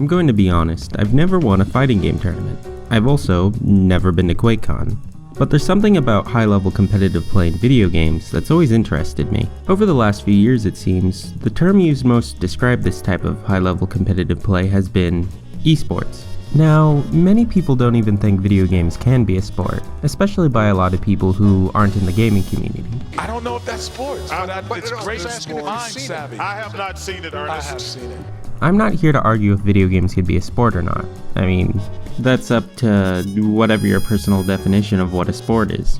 I'm going to be honest, I've never won a fighting game tournament. I've also never been to QuakeCon. But there's something about high-level competitive play in video games that's always interested me. Over the last few years, it seems, the term used most to describe this type of high-level competitive play has been esports. Now, many people don't even think video games can be a sport, especially by a lot of people who aren't in the gaming community. I don't know if that's sports, but it's great sport. I have not seen it, Ernest. I have seen it. I'm not here to argue if video games could be a sport or not. I mean, that's up to whatever your personal definition of what a sport is.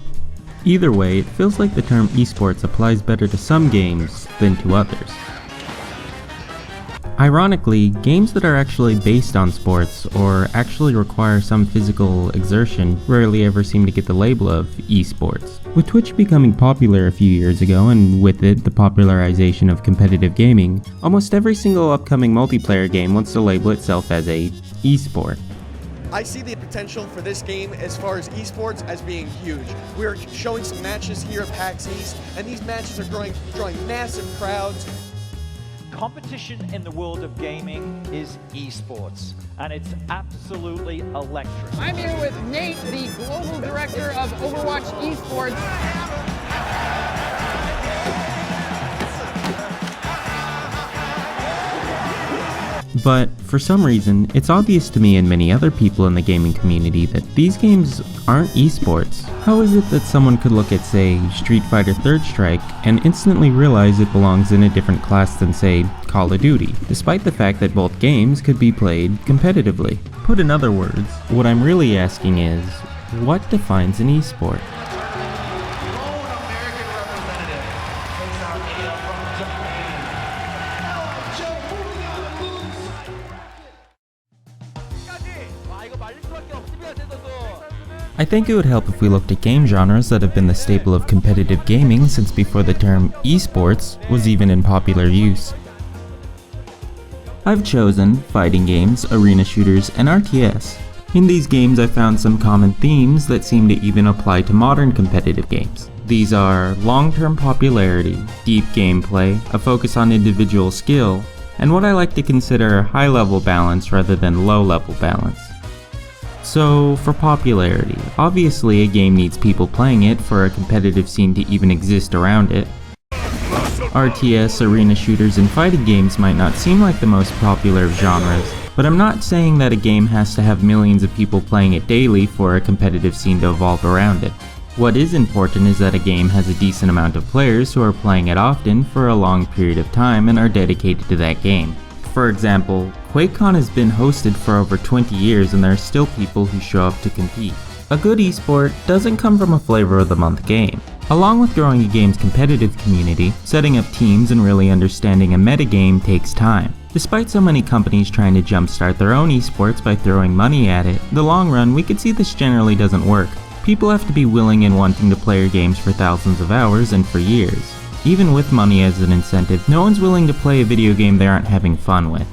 Either way, it feels like the term esports applies better to some games than to others. Ironically, games that are actually based on sports or actually require some physical exertion rarely ever seem to get the label of esports. With Twitch becoming popular a few years ago, and with it the popularization of competitive gaming, almost every single upcoming multiplayer game wants to label itself as a esport. I see the potential for this game as far as esports as being huge. We're showing some matches here at PAX East, and these matches are drawing massive crowds. Competition in the world of gaming is esports, and it's absolutely electric. I'm here with Nate, the Global Director of Overwatch Esports. But for some reason, it's obvious to me and many other people in the gaming community that these games aren't esports. How is it that someone could look at, say, Street Fighter Third Strike and instantly realize it belongs in a different class than, say, Call of Duty, despite the fact that both games could be played competitively? Put in other words, what I'm really asking is, what defines an esport? I think it would help if we looked at game genres that have been the staple of competitive gaming since before the term esports was even in popular use. I've chosen fighting games, arena shooters, and RTS. In these games I found some common themes that seem to even apply to modern competitive games. These are long-term popularity, deep gameplay, a focus on individual skill, and what I like to consider high-level balance rather than low-level balance. So, for popularity, obviously a game needs people playing it for a competitive scene to even exist around it. RTS, arena shooters, and fighting games might not seem like the most popular of genres, but I'm not saying that a game has to have millions of people playing it daily for a competitive scene to evolve around it. What is important is that a game has a decent amount of players who are playing it often for a long period of time and are dedicated to that game. For example, QuakeCon has been hosted for over 20 years and there are still people who show up to compete. A good esport doesn't come from a flavor of the month game. Along with growing a game's competitive community, setting up teams and really understanding a metagame takes time. Despite so many companies trying to jumpstart their own esports by throwing money at it, in the long run we could see this generally doesn't work. People have to be willing and wanting to play your games for thousands of hours and for years. Even with money as an incentive, no one's willing to play a video game they aren't having fun with.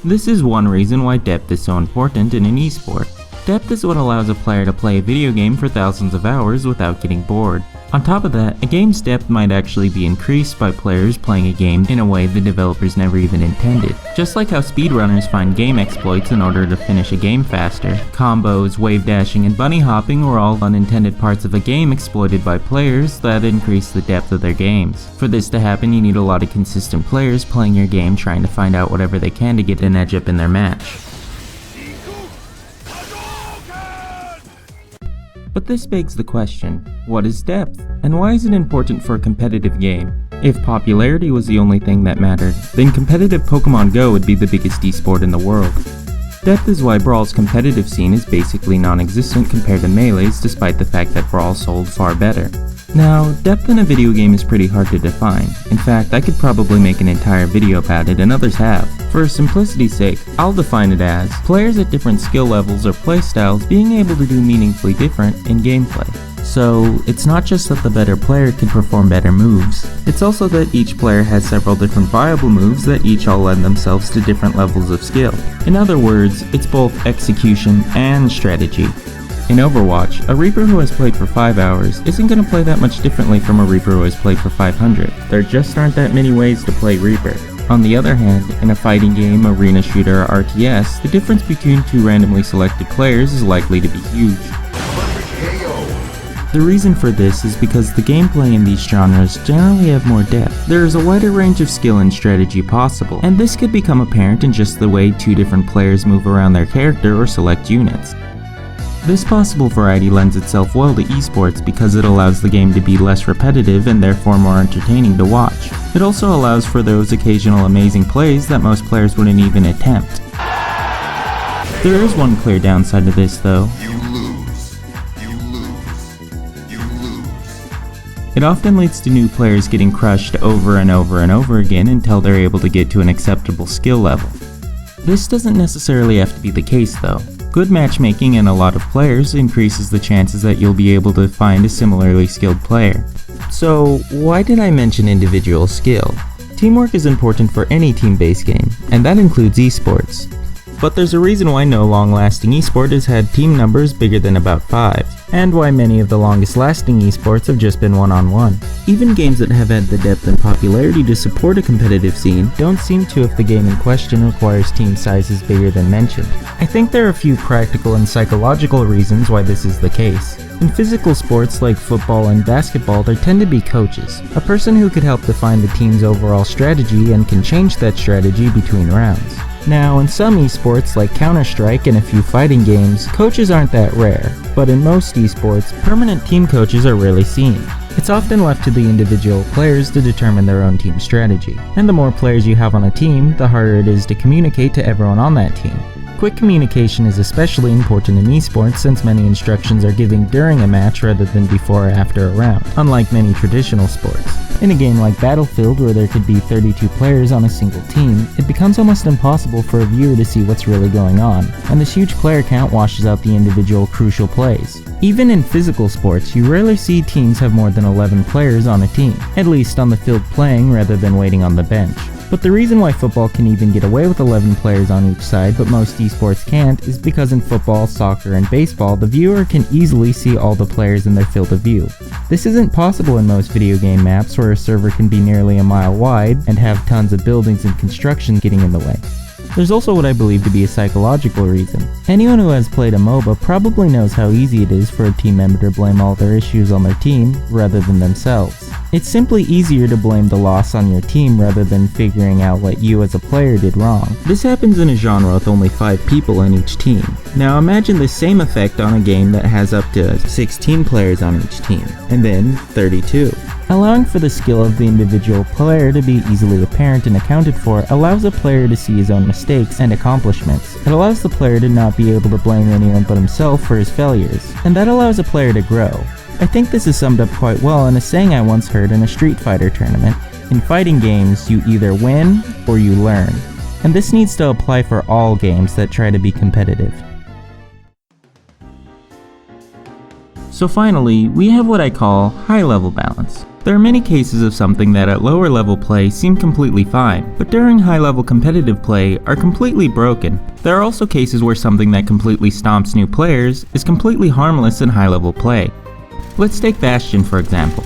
This is one reason why depth is so important in an esport. Depth is what allows a player to play a video game for thousands of hours without getting bored. On top of that, a game's depth might actually be increased by players playing a game in a way the developers never even intended. Just like how speedrunners find game exploits in order to finish a game faster, combos, wave dashing, and bunny hopping were all unintended parts of a game exploited by players that increase the depth of their games. For this to happen, you need a lot of consistent players playing your game trying to find out whatever they can to get an edge up in their match. But this begs the question, what is depth? And why is it important for a competitive game? If popularity was the only thing that mattered, then competitive Pokemon Go would be the biggest esport in the world. Depth is why Brawl's competitive scene is basically non-existent compared to Melee's, despite the fact that Brawl sold far better. Now, depth in a video game is pretty hard to define. In fact, I could probably make an entire video about it, and others have. For simplicity's sake, I'll define it as players at different skill levels or playstyles being able to do meaningfully different in gameplay. So, it's not just that the better player can perform better moves, it's also that each player has several different viable moves that each all lend themselves to different levels of skill. In other words, it's both execution and strategy. In Overwatch, a Reaper who has played for 5 hours isn't going to play that much differently from a Reaper who has played for 500. There just aren't that many ways to play Reaper. On the other hand, in a fighting game, arena shooter, or RTS, the difference between two randomly selected players is likely to be huge. The reason for this is because the gameplay in these genres generally have more depth. There is a wider range of skill and strategy possible, and this could become apparent in just the way two different players move around their character or select units. This possible variety lends itself well to esports because it allows the game to be less repetitive and therefore more entertaining to watch. It also allows for those occasional amazing plays that most players wouldn't even attempt. There is one clear downside to this though. It often leads to new players getting crushed over and over and over again until they're able to get to an acceptable skill level. This doesn't necessarily have to be the case though. Good matchmaking and a lot of players increases the chances that you'll be able to find a similarly skilled player. So why did I mention individual skill? Teamwork is important for any team-based game, and that includes esports. But there's a reason why no long-lasting esport has had team numbers bigger than about 5, and why many of the longest-lasting esports have just been one-on-one. Even games that have had the depth and popularity to support a competitive scene don't seem to if the game in question requires team sizes bigger than mentioned. I think there are a few practical and psychological reasons why this is the case. In physical sports like football and basketball, there tend to be coaches, a person who could help define the team's overall strategy and can change that strategy between rounds. Now, in some esports like Counter-Strike and a few fighting games, coaches aren't that rare, but in most esports, permanent team coaches are rarely seen. It's often left to the individual players to determine their own team strategy, and the more players you have on a team, the harder it is to communicate to everyone on that team. Quick communication is especially important in esports since many instructions are given during a match rather than before or after a round, unlike many traditional sports. In a game like Battlefield, where there could be 32 players on a single team, it becomes almost impossible for a viewer to see what's really going on, and this huge player count washes out the individual crucial plays. Even in physical sports, you rarely see teams have more than 11 players on a team, at least on the field playing rather than waiting on the bench. But the reason why football can even get away with 11 players on each side but most esports can't is because in football, soccer, and baseball, the viewer can easily see all the players in their field of view. This isn't possible in most video game maps where a server can be nearly a mile wide and have tons of buildings and construction getting in the way. There's also what I believe to be a psychological reason. Anyone who has played a MOBA probably knows how easy it is for a team member to blame all their issues on their team rather than themselves. It's simply easier to blame the loss on your team rather than figuring out what you as a player did wrong. This happens in a genre with only 5 people on each team. Now imagine the same effect on a game that has up to 16 players on each team, and then 32. Allowing for the skill of the individual player to be easily apparent and accounted for allows a player to see his own mistakes and accomplishments. It allows the player to not be able to blame anyone but himself for his failures, and that allows a player to grow. I think this is summed up quite well in a saying I once heard in a Street Fighter tournament. In fighting games, you either win or you learn, and this needs to apply for all games that try to be competitive. So finally, we have what I call high-level balance. There are many cases of something that at lower level play seem completely fine, but during high level competitive play are completely broken. There are also cases where something that completely stomps new players is completely harmless in high level play. Let's take Bastion for example.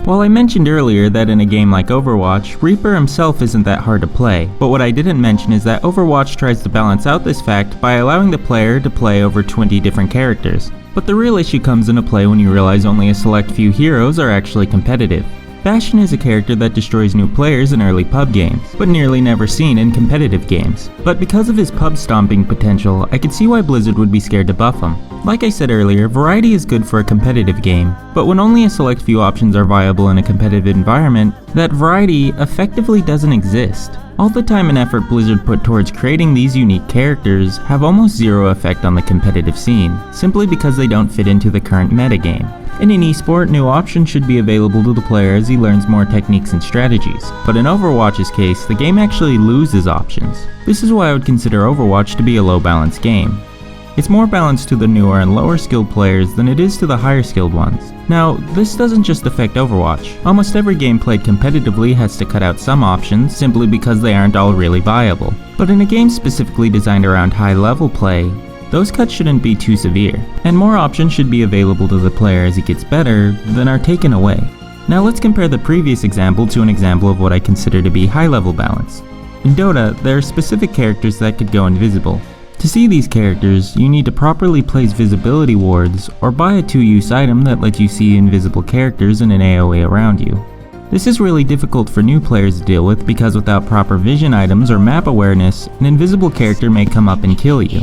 While I mentioned earlier that in a game like Overwatch, Reaper himself isn't that hard to play, but what I didn't mention is that Overwatch tries to balance out this fact by allowing the player to play over 20 different characters. But the real issue comes into play when you realize only a select few heroes are actually competitive. Bastion is a character that destroys new players in early pub games, but nearly never seen in competitive games. But because of his pub stomping potential, I could see why Blizzard would be scared to buff him. Like I said earlier, variety is good for a competitive game, but when only a select few options are viable in a competitive environment, that variety effectively doesn't exist. All the time and effort Blizzard put towards creating these unique characters have almost zero effect on the competitive scene, simply because they don't fit into the current metagame. In an esport, new options should be available to the player as he learns more techniques and strategies, but in Overwatch's case, the game actually loses options. This is why I would consider Overwatch to be a low-balanced game. It's more balanced to the newer and lower skilled players than it is to the higher skilled ones. Now, this doesn't just affect Overwatch. Almost every game played competitively has to cut out some options simply because they aren't all really viable. But in a game specifically designed around high level play, those cuts shouldn't be too severe, and more options should be available to the player as he gets better than are taken away. Now let's compare the previous example to an example of what I consider to be high level balance. In Dota, there are specific characters that could go invisible. To see these characters, you need to properly place visibility wards or buy a 2-use item that lets you see invisible characters in an AoE around you. This is really difficult for new players to deal with because without proper vision items or map awareness, an invisible character may come up and kill you.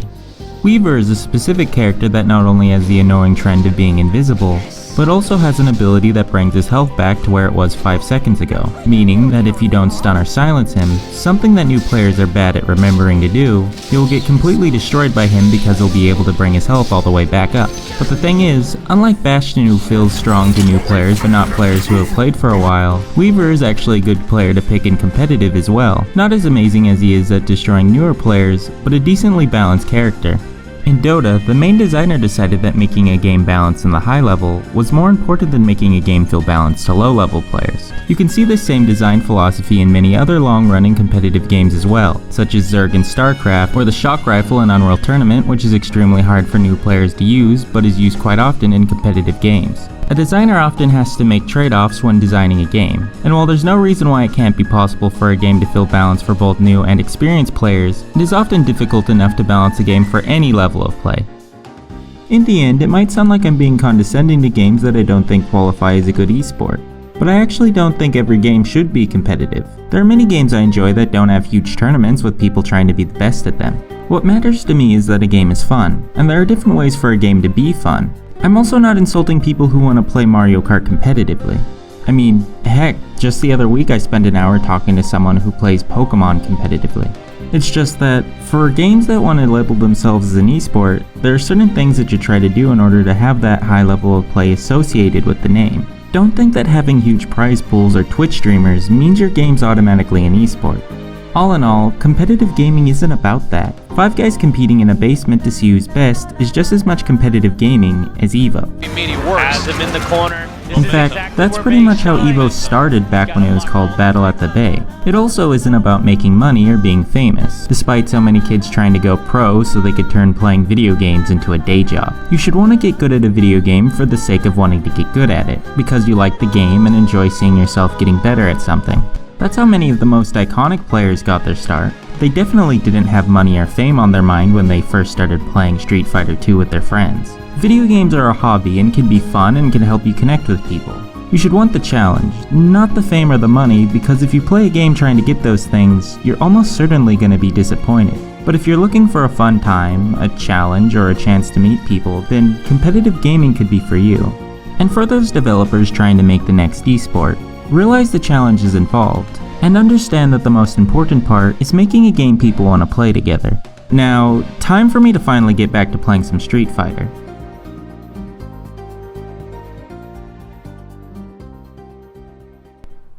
Weaver is a specific character that not only has the annoying trend of being invisible, but also has an ability that brings his health back to where it was 5 seconds ago, meaning that if you don't stun or silence him, something that new players are bad at remembering to do, you'll get completely destroyed by him because he'll be able to bring his health all the way back up. But the thing is, unlike Bastion who feels strong to new players but not players who have played for a while, Weaver is actually a good player to pick in competitive as well. Not as amazing as he is at destroying newer players, but a decently balanced character. In Dota, the main designer decided that making a game balanced in the high level was more important than making a game feel balanced to low level players. You can see this same design philosophy in many other long-running competitive games as well, such as Zerg in StarCraft, or the Shock Rifle in Unreal Tournament, which is extremely hard for new players to use, but is used quite often in competitive games. A designer often has to make trade-offs when designing a game, and while there's no reason why it can't be possible for a game to feel balanced for both new and experienced players, it is often difficult enough to balance a game for any level of play. In the end, it might sound like I'm being condescending to games that I don't think qualify as a good esport, but I actually don't think every game should be competitive. There are many games I enjoy that don't have huge tournaments with people trying to be the best at them. What matters to me is that a game is fun, and there are different ways for a game to be fun. I'm also not insulting people who want to play Mario Kart competitively. I mean, heck, just the other week I spent an hour talking to someone who plays Pokemon competitively. It's just that, for games that want to label themselves as an esport, there are certain things that you try to do in order to have that high level of play associated with the name. Don't think that having huge prize pools or Twitch streamers means your game's automatically an esport. All in all, competitive gaming isn't about that. 5 guys competing in a basement to see who's best is just as much competitive gaming as EVO. In fact, that's pretty much how EVO started back when it was called Battle at the Bay. It also isn't about making money or being famous, despite so many kids trying to go pro so they could turn playing video games into a day job. You should want to get good at a video game for the sake of wanting to get good at it, because you like the game and enjoy seeing yourself getting better at something. That's how many of the most iconic players got their start. They definitely didn't have money or fame on their mind when they first started playing Street Fighter 2 with their friends. Video games are a hobby and can be fun and can help you connect with people. You should want the challenge, not the fame or the money, because if you play a game trying to get those things, you're almost certainly going to be disappointed. But if you're looking for a fun time, a challenge, or a chance to meet people, then competitive gaming could be for you. And for those developers trying to make the next esport, realize the challenges involved, and understand that the most important part is making a game people want to play together. Now, time for me to finally get back to playing some Street Fighter.